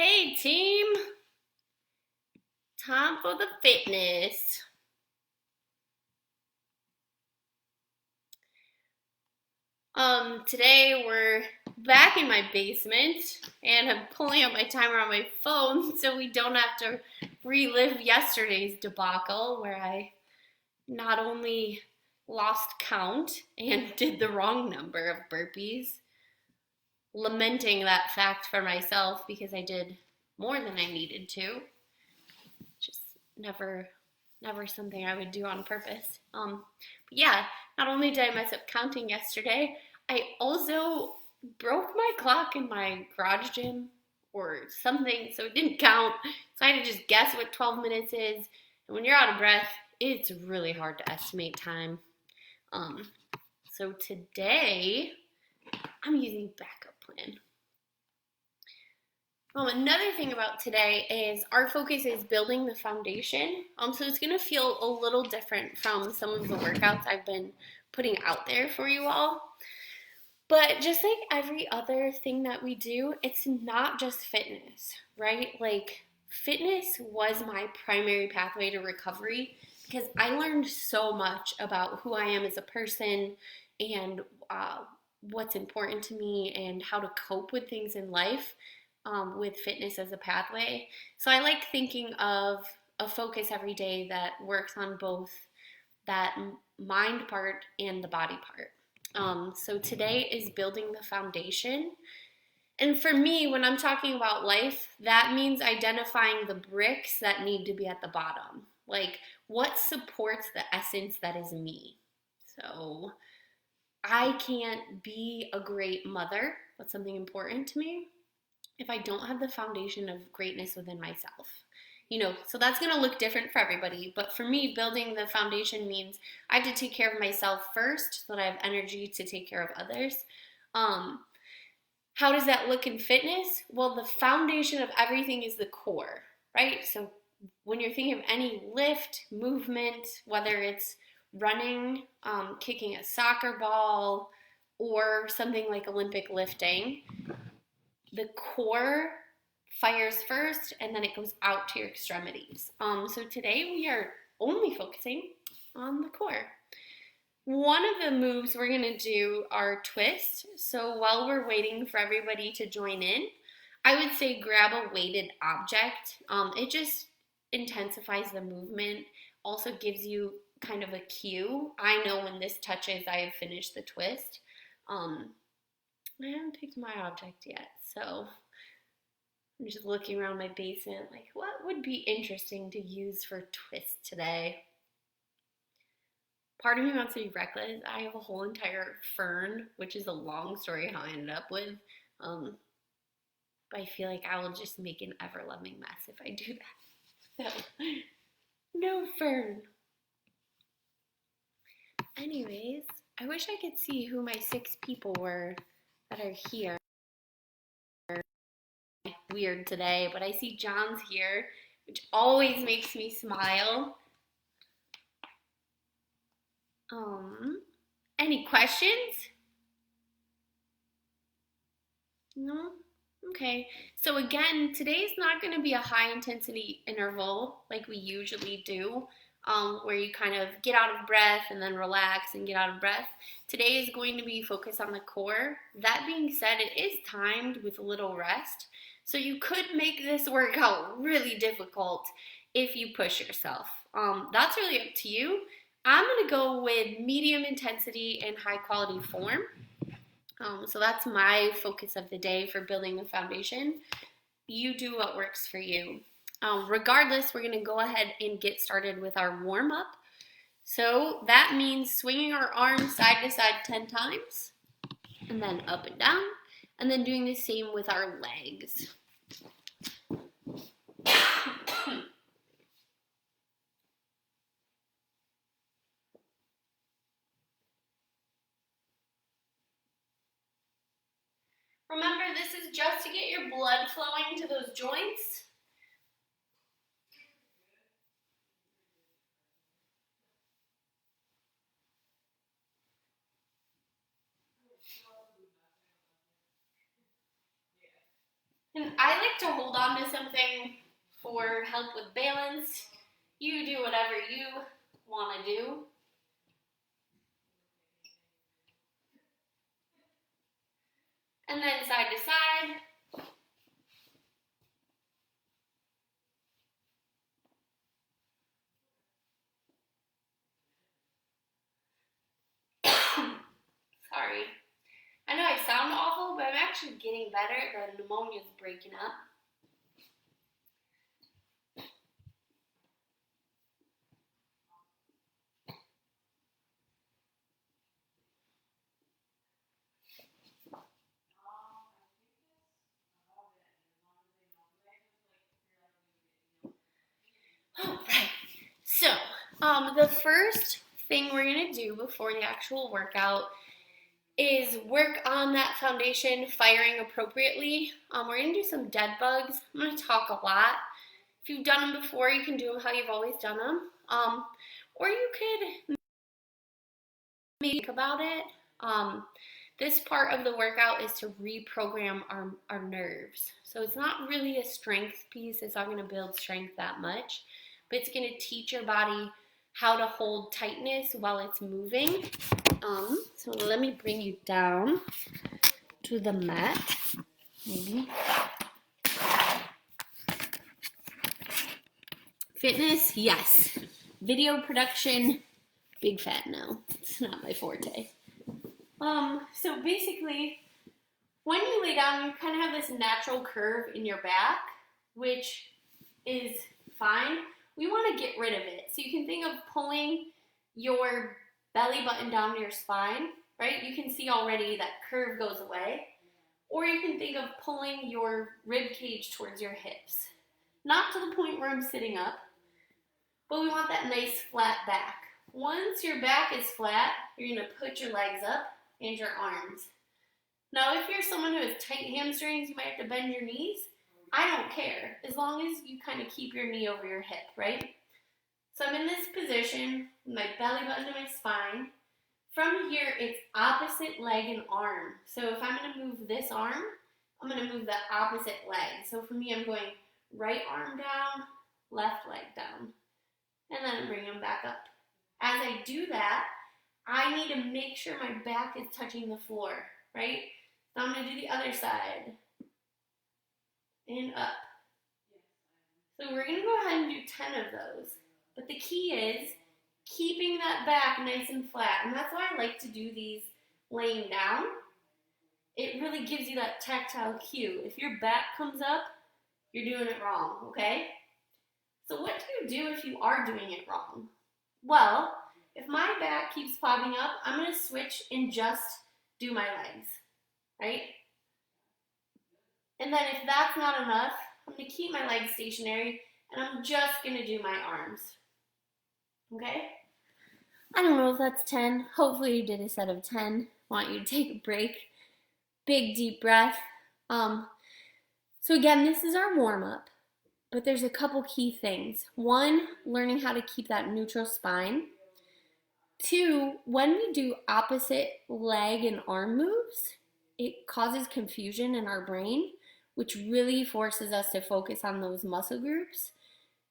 Hey team, time for the fitness. Today we're back in my basement and I'm pulling up my timer on my phone so we don't have to relive yesterday's debacle where I not only lost count and did the wrong number of burpees, lamenting that fact for myself because I did more than I needed to. Just never something I would do on purpose. But yeah, not only did I mess up counting yesterday, I also broke my clock in my garage gym or something, so it didn't count. So I had to just guess what 12 minutes is. And when you're out of breath, it's really hard to estimate time. So today, I'm using backup plan. Another thing about today is our focus is building the foundation. So it's going to feel a little different from some of the workouts I've been putting out there for you all. But just like every other thing that we do, it's not just fitness, right? Like fitness was my primary pathway to recovery because I learned so much about who I am as a person and what's important to me and how to cope with things in life. With fitness as a pathway. So I like thinking of a focus every day that works on both that mind part and the body part. So today is building the foundation. And for me, when I'm talking about life, that means identifying the bricks that need to be at the bottom. Like what supports the essence that is me. So I can't be a great mother. That's something important to me if I don't have the foundation of greatness within myself. So that's going to look different for everybody. But for me, building the foundation means I have to take care of myself first so that I have energy to take care of others. How does that look in fitness? Well, the foundation of everything is the core, right? So when you're thinking of any lift, movement, whether it's running, kicking a soccer ball, or something like Olympic lifting, the core fires first and then it goes out to your extremities. So today we are only focusing on the core. One of the moves we're going to do are twists. So while we're waiting for everybody to join in, I would say grab a weighted object. It just intensifies the movement, also gives you kind of a cue. I know when this touches, I have finished the twist. I haven't picked my object yet, so I'm just looking around my basement like what would be interesting to use for twist today. Part of me wants to be reckless. I have a whole entire fern, which is a long story how I ended up with. But I feel like I will just make an ever-loving mess if I do that. So, no fern. Anyways, I wish I could see who my 6 people were that are here. Weird today, but I see John's here, which always makes me smile. Any questions? No? Okay. So again, today's not going to be a high intensity interval like we usually do, where you kind of get out of breath and then relax and get out of breath. Today is going to be focused on the core. That being said, it is timed with a little rest. So you could make this workout really difficult if you push yourself. That's really up to you. I'm going to go with medium intensity and high quality form. So that's my focus of the day for building the foundation. You do what works for you. Regardless, we're going to go ahead and get started with our warm up. So that means swinging our arms side to side 10 times and then up and down, and then doing the same with our legs. Remember, this is just to get your blood flowing to those joints. And I like to hold on to something for help with balance. You do whatever you want to do. And then side to side. Sorry. I know I sound awful, but I'm actually getting better. The pneumonia's breaking up. All right. So, the first thing we're going to do before the actual workout is work on that foundation firing appropriately. We're going to do some dead bugs. I'm going to talk a lot. If you've done them before, you can do them how you've always done them. Or you could maybe think about it. This part of the workout is to reprogram our nerves. So it's not really a strength piece. It's not going to build strength that much. But it's going to teach your body how to hold tightness while it's moving. So let me bring you down to the mat. Maybe. Fitness, yes. Video production, big fat no. It's not my forte. So basically, when you lay down, you kind of have this natural curve in your back, which is fine. We want to get rid of it. So you can think of pulling your belly button down to your spine, right? You can see already that curve goes away. Or you can think of pulling your rib cage towards your hips. Not to the point where I'm sitting up, but we want that nice flat back. Once your back is flat, you're going to put your legs up and your arms. Now, if you're someone who has tight hamstrings, you might have to bend your knees. I don't care, as long as you kind of keep your knee over your hip, right? So I'm in this position, with my belly button to my spine. From here, it's opposite leg and arm. So if I'm going to move this arm, I'm going to move the opposite leg. So for me, I'm going right arm down, left leg down. And then I'm bringing them back up. As I do that, I need to make sure my back is touching the floor, right? So I'm going to do the other side. And up. So we're going to go ahead and do 10 of those. But the key is keeping that back nice and flat. And that's why I like to do these laying down. It really gives you that tactile cue. If your back comes up, you're doing it wrong, okay? So what do you do if you are doing it wrong? Well, if my back keeps popping up, I'm going to switch and just do my legs, right? And then if that's not enough, I'm going to keep my legs stationary and I'm just going to do my arms, okay? I don't know if that's 10. Hopefully you did a set of 10. I want you to take a break. Big deep breath. So again, this is our warm-up. But there's a couple key things. One, learning how to keep that neutral spine. Two, when we do opposite leg and arm moves, it causes confusion in our brain, which really forces us to focus on those muscle groups.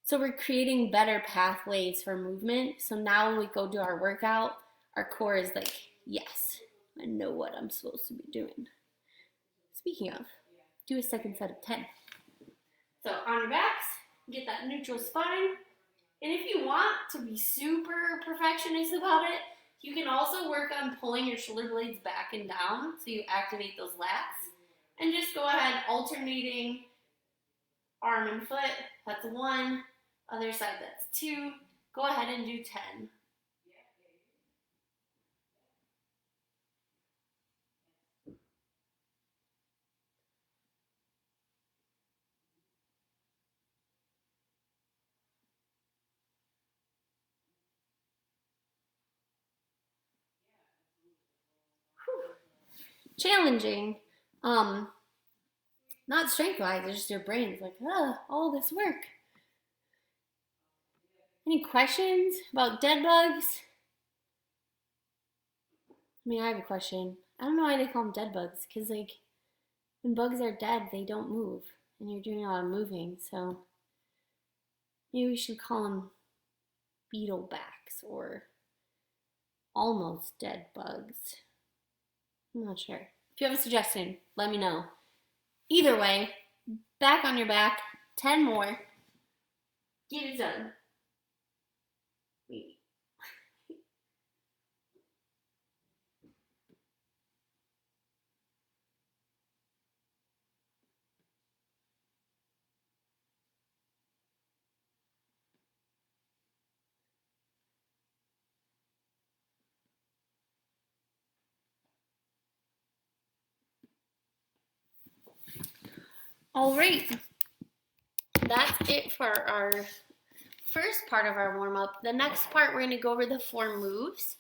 So we're creating better pathways for movement. So now when we go do our workout, our core is like, yes, I know what I'm supposed to be doing. Speaking of, do a second set of 10. So on your backs, get that neutral spine. And if you want to be super perfectionist about it, you can also work on pulling your shoulder blades back and down so you activate those lats. And just go ahead alternating arm and foot. That's 1. Other side, that's 2. Go ahead and do 10. Challenging. Not strength-wise, it's just your brain's like, all this work. Any questions about dead bugs? I mean, I have a question. I don't know why they call them dead bugs, because like when bugs are dead, they don't move. and you're doing a lot of moving, so maybe we should call them beetlebacks or almost dead bugs. I'm not sure. If you have a suggestion, let me know. Either way, back on your back, 10 more. Get it done. Wait. All right, that's it for our first part of our warm-up. The next part, we're going to go over the 4 moves.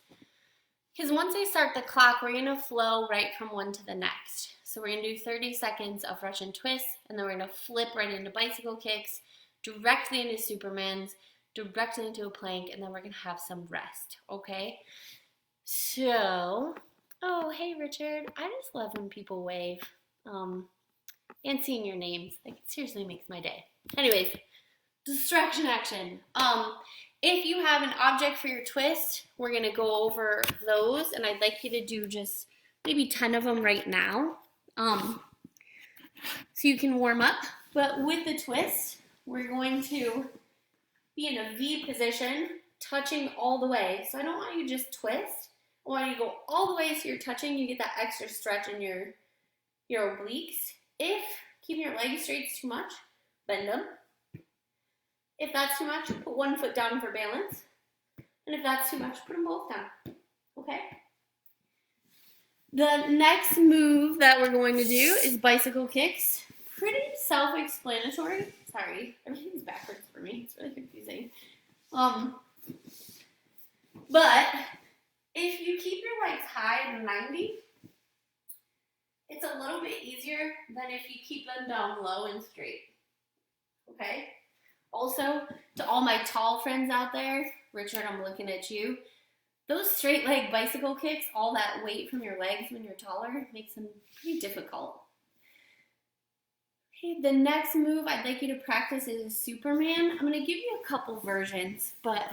Because once I start the clock, we're going to flow right from one to the next. So we're going to do 30 seconds of Russian twists, and then we're going to flip right into bicycle kicks, directly into Supermans, directly into a plank, and then we're going to have some rest, okay? So, oh, hey, Richard. I just love when people wave. And seeing your names. Like, it seriously makes my day. Anyways, distraction action. If you have an object for your twist, we're going to go over those, and I'd like you to do just maybe 10 of them right now, so you can warm up. But with the twist, we're going to be in a V position, touching all the way. So I don't want you to just twist. I want you to go all the way so you're touching. You get that extra stretch in your obliques. If keeping your legs straight is too much, bend them. If that's too much, put one foot down for balance. And if that's too much, put them both down. Okay? The next move that we're going to do is bicycle kicks. Pretty self-explanatory. Sorry, everything's backwards for me. It's really confusing. But if you keep your legs high at 90, it's a little bit easier than if you keep them down low and straight. Okay? Also, to all my tall friends out there, Richard, I'm looking at you. Those straight leg bicycle kicks, all that weight from your legs when you're taller, makes them pretty difficult. Okay, the next move I'd like you to practice is Superman. I'm going to give you a couple versions, but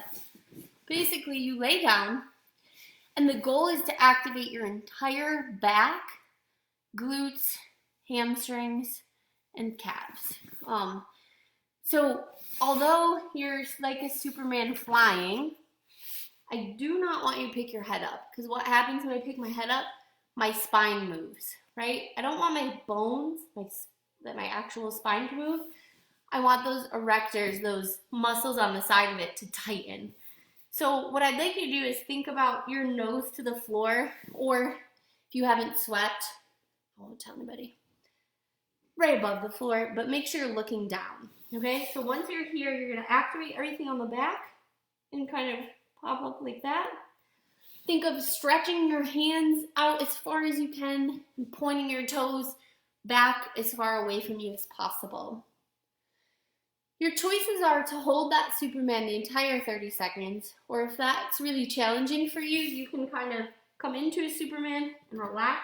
basically you lay down, and the goal is to activate your entire back, glutes, hamstrings, and calves. So although you're like a Superman flying, I do not want you to pick your head up, because what happens when I pick my head up? My spine moves, right? I don't want my bones, my actual spine to move. I want those erectors, those muscles on the side of it to tighten. So what I'd like you to do is think about your nose to the floor, or if you haven't swept, I won't tell anybody, right above the floor, but make sure you're looking down, okay? So once you're here, you're gonna activate everything on the back and kind of pop up like that. Think of stretching your hands out as far as you can and pointing your toes back as far away from you as possible. Your choices are to hold that Superman the entire 30 seconds, or if that's really challenging for you, you can kind of come into a Superman and relax,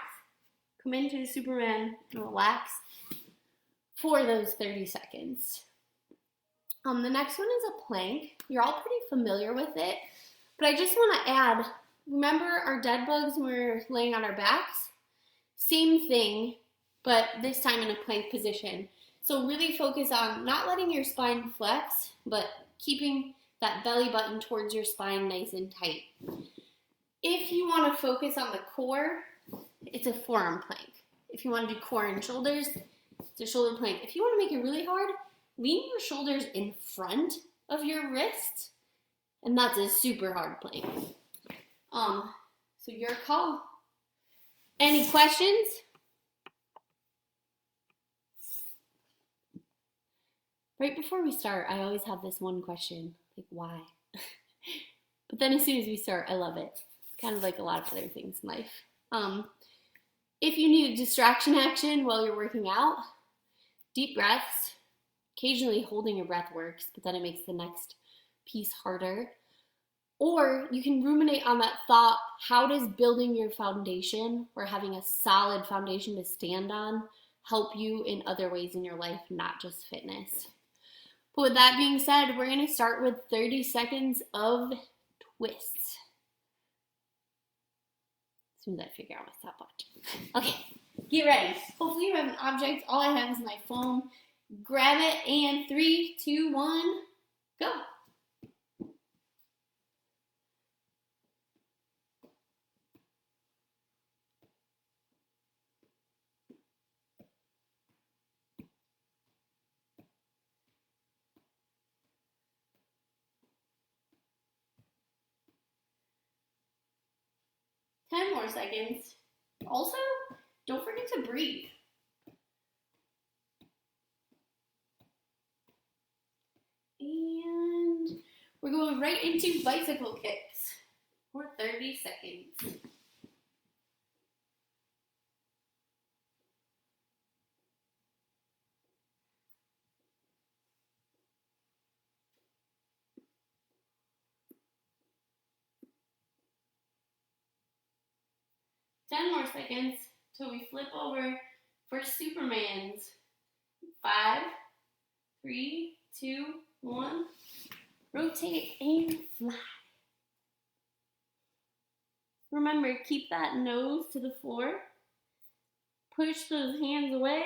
come into a Superman and relax for those 30 seconds. The next one is a plank. You're all pretty familiar with it, but I just want to add, remember our dead bugs when we were laying on our backs? Same thing, but this time in a plank position. So really focus on not letting your spine flex, but keeping that belly button towards your spine nice and tight. If you want to focus on the core, it's a forearm plank. If you want to do core and shoulders, it's a shoulder plank. If you want to make it really hard, lean your shoulders in front of your wrist, and that's a super hard plank. So your call. Any questions? Right before we start, I always have this one question, like why? But then as soon as we start, I love it. Kind of like a lot of other things in life. If you need a distraction action while you're working out, deep breaths. Occasionally holding your breath works, but then it makes the next piece harder. Or you can ruminate on that thought, how does building your foundation or having a solid foundation to stand on help you in other ways in your life, not just fitness. But with that being said, we're going to start with 30 seconds of twists. As soon as I figure out my stopwatch. Okay, get ready. Hopefully you have an object. All I have is my phone. Grab it, and 3, 2, 1, go. Ten more seconds. Also, don't forget to breathe. And we're going right into bicycle kicks for 30 seconds. Ten more seconds till we flip over for Supermans. 5, 3, 2, 1. Rotate and fly. Remember, keep that nose to the floor. Push those hands away.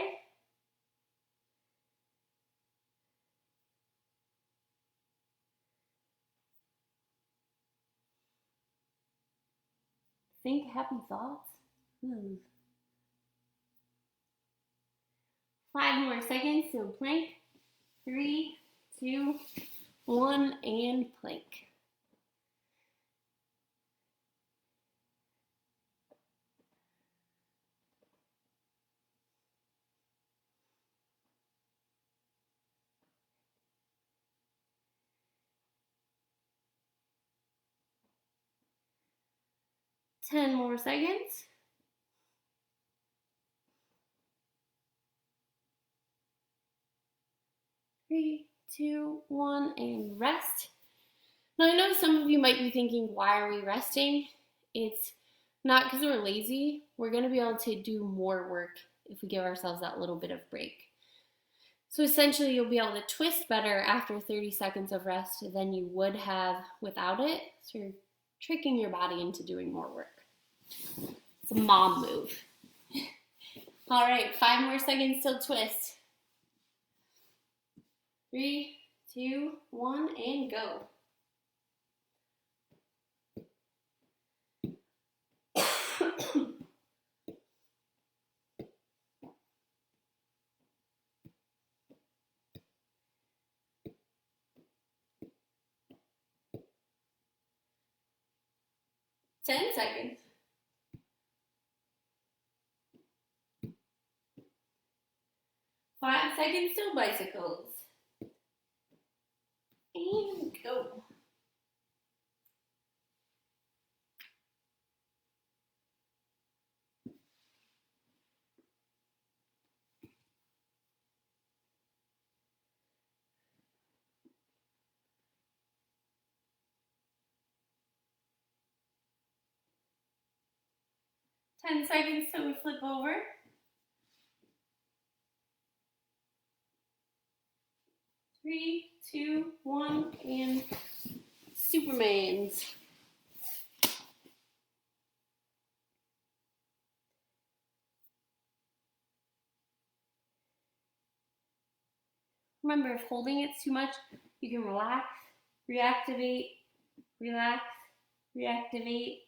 Think happy thoughts. 5 more seconds till plank. 3, 2, 1, and plank. Ten more seconds. 3, 2, 1, and rest. Now I know some of you might be thinking, why are we resting? It's not because we're lazy. We're going to be able to do more work if we give ourselves that little bit of break. So essentially you'll be able to twist better after 30 seconds of rest than you would have without it. So you're tricking your body into doing more work. It's a mom move. All right, 5 more seconds till twist. 3, 2, 1, and go. Ten seconds. 5 seconds till bicycles. And go. Ten seconds till we flip over. 3, 2, 1, and Supermans. Remember, if holding it's too much, you can relax, reactivate, relax, reactivate,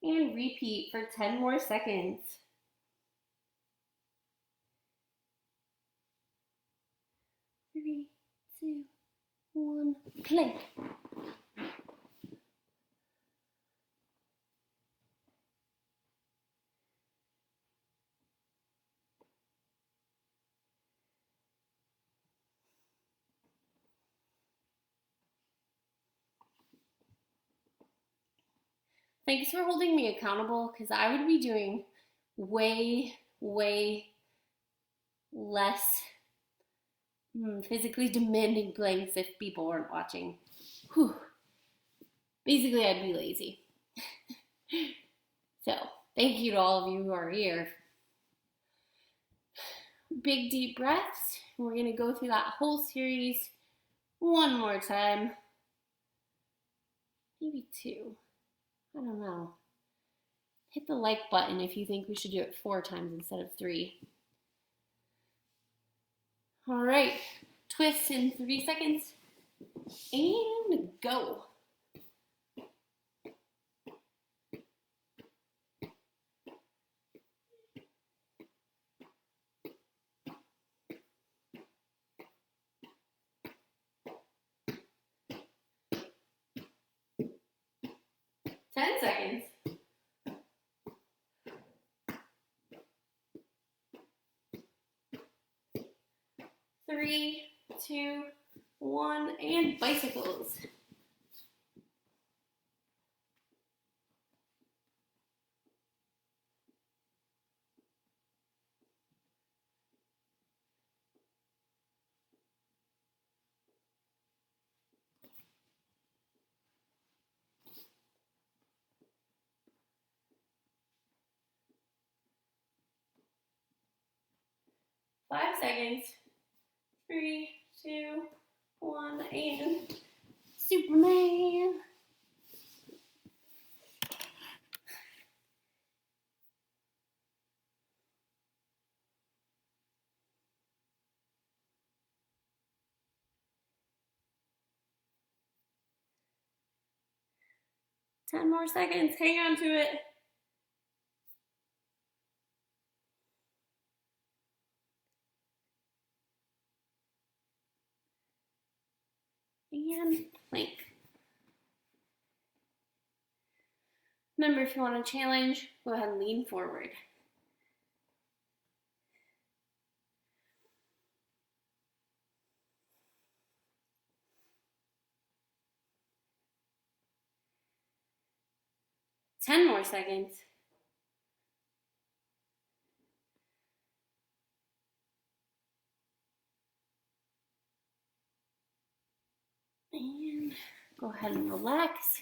and repeat for 10 more seconds. 3, 2, 1, plank. Thanks for holding me accountable, because I would be doing way less physically demanding planks if people weren't watching. Whew. Basically, I'd be lazy. So, thank you to all of you who are here. big deep breaths. We're going to go through that whole series one more time. Maybe two. I don't know. Hit the like button if you think we should do it 4 times instead of 3. All right, twist in 3 seconds, and go. Ten seconds. 3, 2, 1, and bicycles. Five seconds. 3, 2, 1, and Superman. Ten more seconds. Hang on to it. And plank. Remember, if you want to challenge, go ahead and lean forward. Ten more seconds. And go ahead and relax.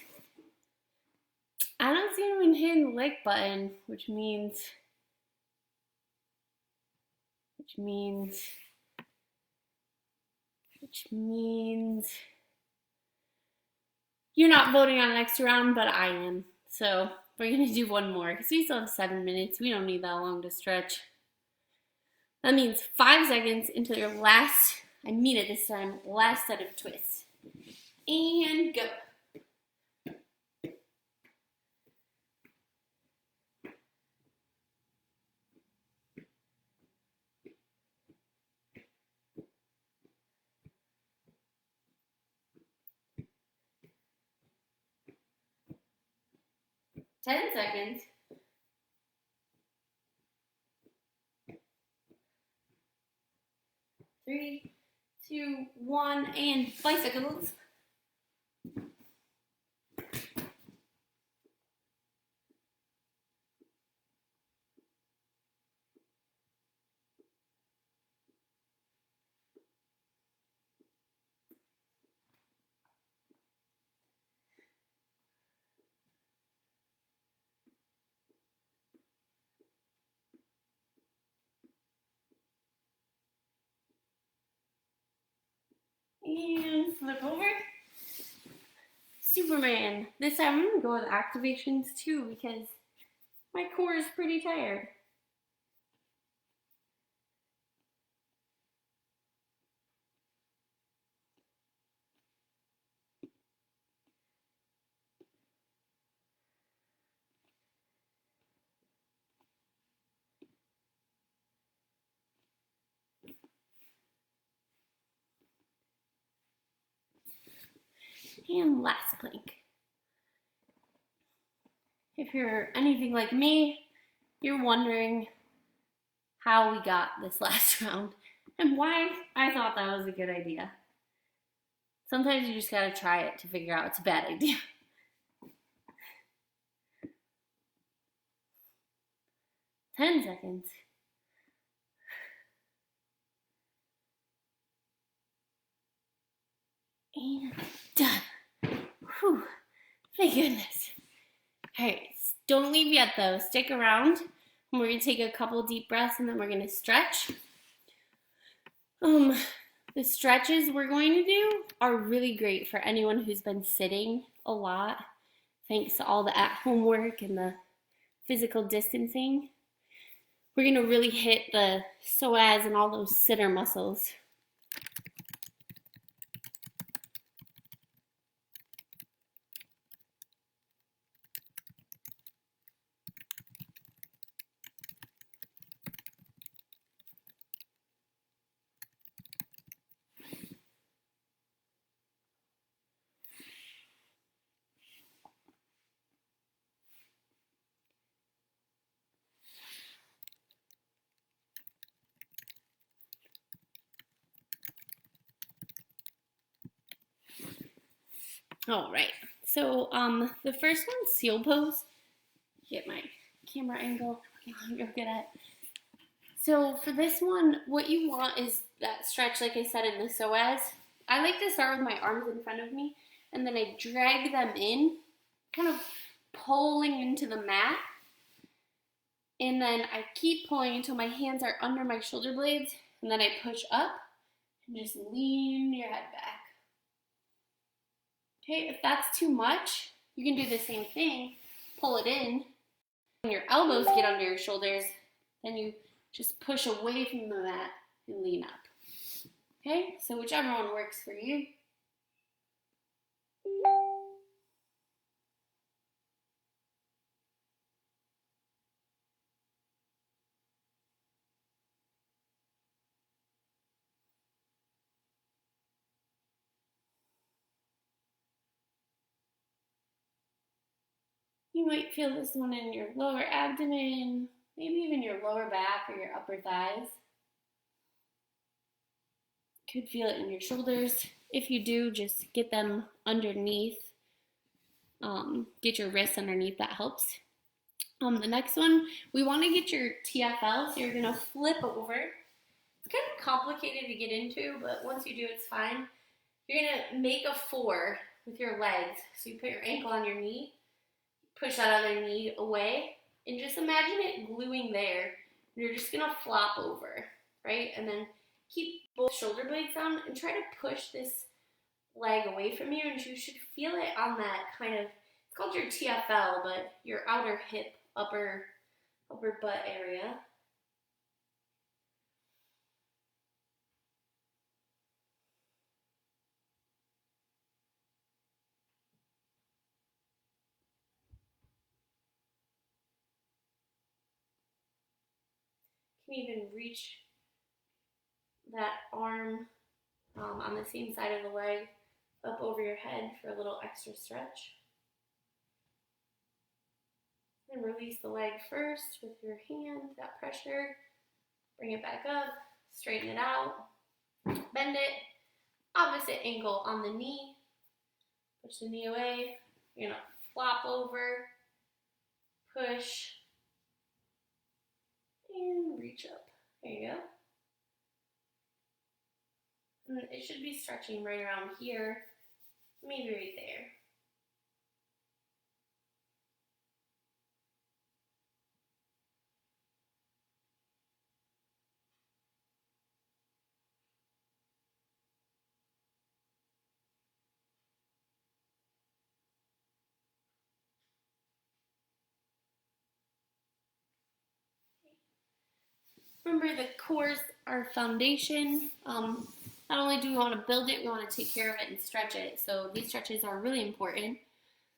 I don't see anyone hitting the like button, which means you're not voting on next round, but I am. So we're gonna do one more because we still have 7 minutes. We don't need that long to stretch. That means 5 seconds until your last, I mean it this time, last set of twists. And go. Ten seconds. 3, 2, 1, and bicycles. And flip over. Superman. This time I'm going to go with activations too because my core is pretty tired. And last plank. If you're anything like me, you're wondering how we got this last round and why I thought that was a good idea. Sometimes you just gotta try it to figure out it's a bad idea. 10 seconds. And done. Whew. Thank goodness. Alright, don't leave yet though. Stick around. We're going to take a couple deep breaths and then we're going to stretch. The stretches we're going to do are really great for anyone who's been sitting a lot, thanks to all the at-home work and the physical distancing. We're going to really hit the psoas and all those sitter muscles. All right, so the first one's seal pose. Get my camera angle, I'm real good at. So for this one, what you want is that stretch, like I said, in the psoas. I like to start with my arms in front of me, and then I drag them in, kind of pulling into the mat. And then I keep pulling until my hands are under my shoulder blades, and then I push up and just lean your head back. Okay, if that's too much, you can do the same thing. Pull it in. When your elbows get under your shoulders, then you just push away from the mat and lean up. Okay, so whichever one works for you. You might feel this one in your lower abdomen, maybe even your lower back or your upper thighs. Could feel it in your shoulders. If you do, just get them underneath. Get your wrists underneath, that helps. The next one, we want to get your TFL, so you're going to flip over. It's kind of complicated to get into, but once you do, it's fine. You're going to make a 4 with your legs. So you put your ankle on your knee, push that other knee away, and just imagine it gluing there. You're just going to flop over, right? And then keep both shoulder blades down and try to push this leg away from you, and you should feel it on that kind of, it's called your TFL, but your outer hip, upper butt area. You can even reach that arm on the same side of the leg up over your head for a little extra stretch. And release the leg first with your hand, that pressure. Bring it back up, straighten it out, bend it, opposite ankle on the knee. Push the knee away. You're gonna flop over, push, and reach up. There you go. And it should be stretching right around here, maybe right there. Remember, the core is our foundation. Not only do we want to build it, we want to take care of it and stretch it. So these stretches are really important.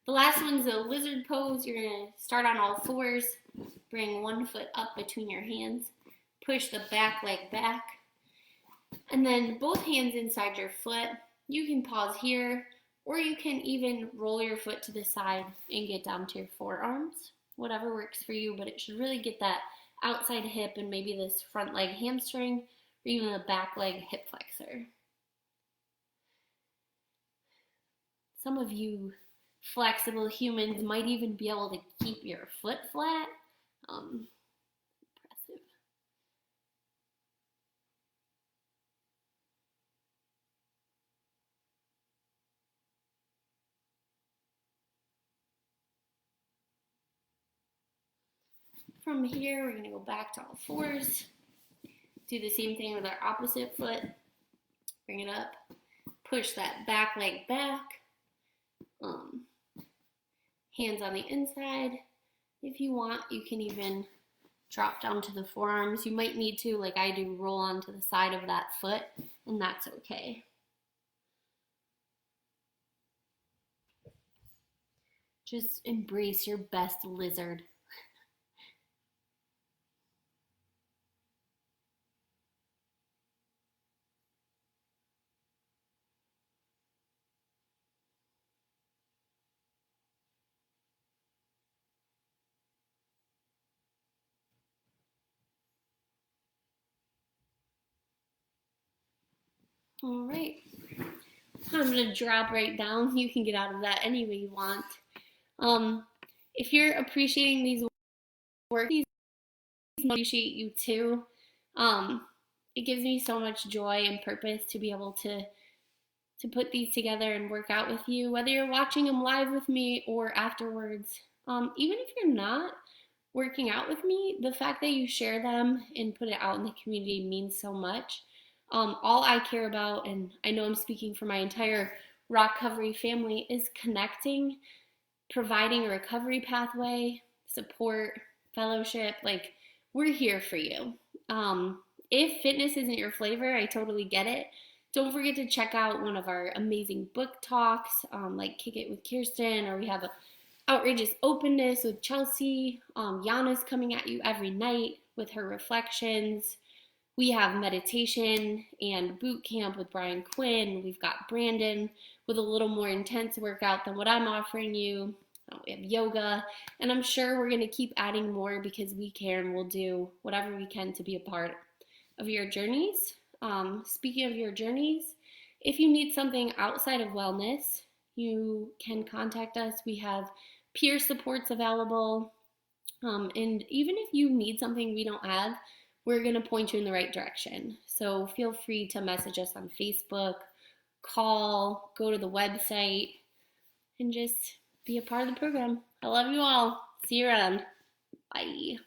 The last one's a lizard pose. You're going to start on all fours, bring one foot up between your hands, push the back leg back, and then both hands inside your foot. You can pause here, or you can even roll your foot to the side and get down to your forearms. Whatever works for you, but it should really get that outside hip and maybe this front leg hamstring, or even the back leg hip flexor. Some of you flexible humans might even be able to keep your foot flat. Impressive. From here, we're going to go back to all fours. Do the same thing with our opposite foot. Bring it up. Push that back leg back. Hands on the inside. If you want, you can even drop down to the forearms. You might need to, like I do, roll onto the side of that foot, and that's okay. Just embrace your best lizard. All right. I'm going to drop right down. You can get out of that any way you want. If you're appreciating these work, these appreciate you too. It gives me so much joy and purpose to be able to put these together and work out with you, whether you're watching them live with me or afterwards. Even if you're not working out with me, the fact that you share them and put it out in the community means so much. All I care about, and I know I'm speaking for my entire ROCovery family, is connecting, providing a recovery pathway, support, fellowship. Like, we're here for you. If fitness isn't your flavor, I totally get it. Don't forget to check out one of our amazing book talks, like Kick It with Kirsten, or we have a Outrageous Openness with Chelsea. Yana's coming at you every night with her reflections. We have meditation and boot camp with Brian Quinn. We've got Brandon with a little more intense workout than what I'm offering you. We have yoga, and I'm sure we're going to keep adding more because we care, and we'll do whatever we can to be a part of your journeys. Speaking of your journeys, if you need something outside of wellness, you can contact us. We have peer supports available, and even if you need something we don't have, we're going to point you in the right direction. So feel free to message us on Facebook, call, go to the website, and just be a part of the program. I love you all. See you around. Bye.